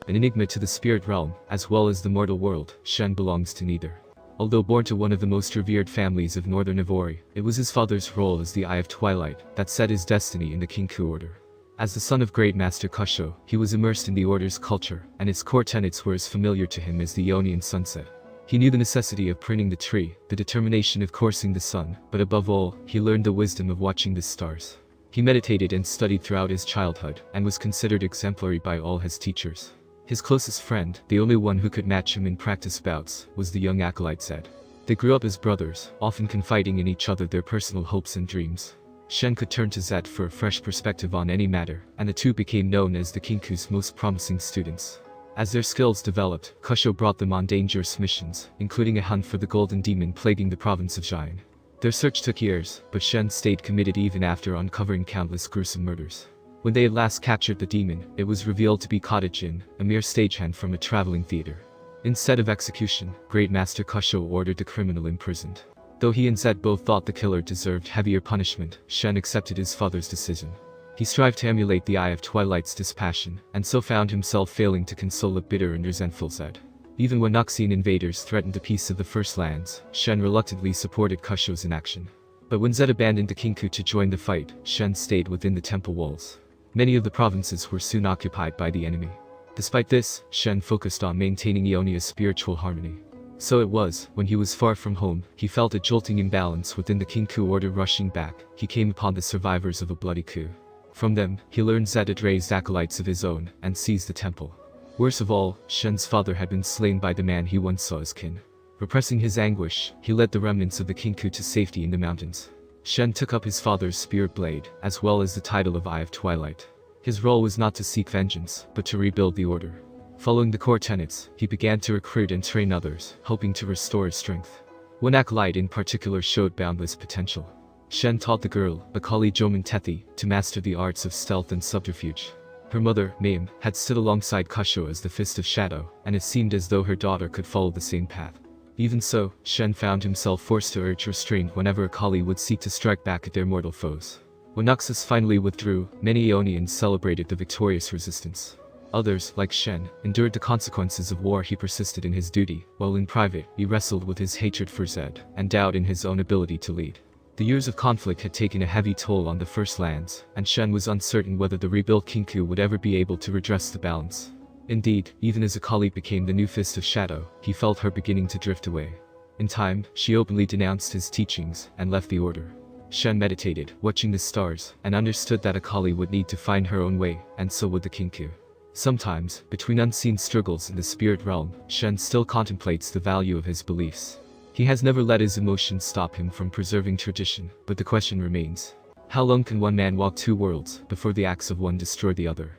an enigma to the spirit realm, as well as the mortal world. Shen belongs to neither. Although born to one of the most revered families of northern Navori, it was his father's role as the Eye of Twilight that set his destiny in the Kinkou Order. As the son of Great Master Kusho, he was immersed in the Order's culture, and its core tenets were as familiar to him as the Ionian sunset. He knew the necessity of pruning the tree, the determination of coursing the sun, but above all, he learned the wisdom of watching the stars. He meditated and studied throughout his childhood, and was considered exemplary by all his teachers. His closest friend, the only one who could match him in practice bouts, was the young acolyte Zed. They grew up as brothers, often confiding in each other their personal hopes and dreams. Shen could turn to Zed for a fresh perspective on any matter, and the two became known as the Kinkou's most promising students. As their skills developed, Kusho brought them on dangerous missions, including a hunt for the golden demon plaguing the province of Xian. Their search took years, but Shen stayed committed even after uncovering countless gruesome murders. When they at last captured the demon, it was revealed to be Jin, a mere stagehand from a traveling theater. Instead of execution, Great Master Kusho ordered the criminal imprisoned. Though he and Zed both thought the killer deserved heavier punishment, Shen accepted his father's decision. He strived to emulate the Eye of Twilight's dispassion, and so found himself failing to console a bitter and resentful Zed. Even when Noxian invaders threatened the peace of the First Lands, Shen reluctantly supported Kusho's inaction. But when Zed abandoned the Kinkou to join the fight, Shen stayed within the temple walls. Many of the provinces were soon occupied by the enemy. Despite this, Shen focused on maintaining Ionia's spiritual harmony. So it was, when he was far from home, he felt a jolting imbalance within the Kinkou Order rushing back. He came upon the survivors of a bloody coup. From them, he learned Zed had raised acolytes of his own, and seized the temple. Worst of all, Shen's father had been slain by the man he once saw as kin. Repressing his anguish, he led the remnants of the Kinkou to safety in the mountains. Shen took up his father's spirit blade, as well as the title of Eye of Twilight. His role was not to seek vengeance, but to rebuild the order. Following the core tenets, he began to recruit and train others, hoping to restore his strength. One acolyte in particular showed boundless potential. Shen taught the girl, Akali Jomintethi, to master the arts of stealth and subterfuge. Her mother, Mayim, had stood alongside Kusho as the Fist of Shadow, and it seemed as though her daughter could follow the same path. Even so, Shen found himself forced to urge restraint whenever Akali would seek to strike back at their mortal foes. When Noxus finally withdrew, many Ionians celebrated the victorious resistance. Others, like Shen, endured the consequences of war. He persisted in his duty, while in private, he wrestled with his hatred for Zed, and doubt in his own ability to lead. The years of conflict had taken a heavy toll on the First Lands, and Shen was uncertain whether the rebuilt Kinkou would ever be able to redress the balance. Indeed, even as Akali became the new Fist of Shadow, he felt her beginning to drift away. In time, she openly denounced his teachings, and left the order. Shen meditated, watching the stars, and understood that Akali would need to find her own way, and so would the Kinkou. Sometimes, between unseen struggles in the spirit realm, Shen still contemplates the value of his beliefs. He has never let his emotions stop him from preserving tradition, but the question remains: how long can one man walk two worlds before the axe of one destroy the other?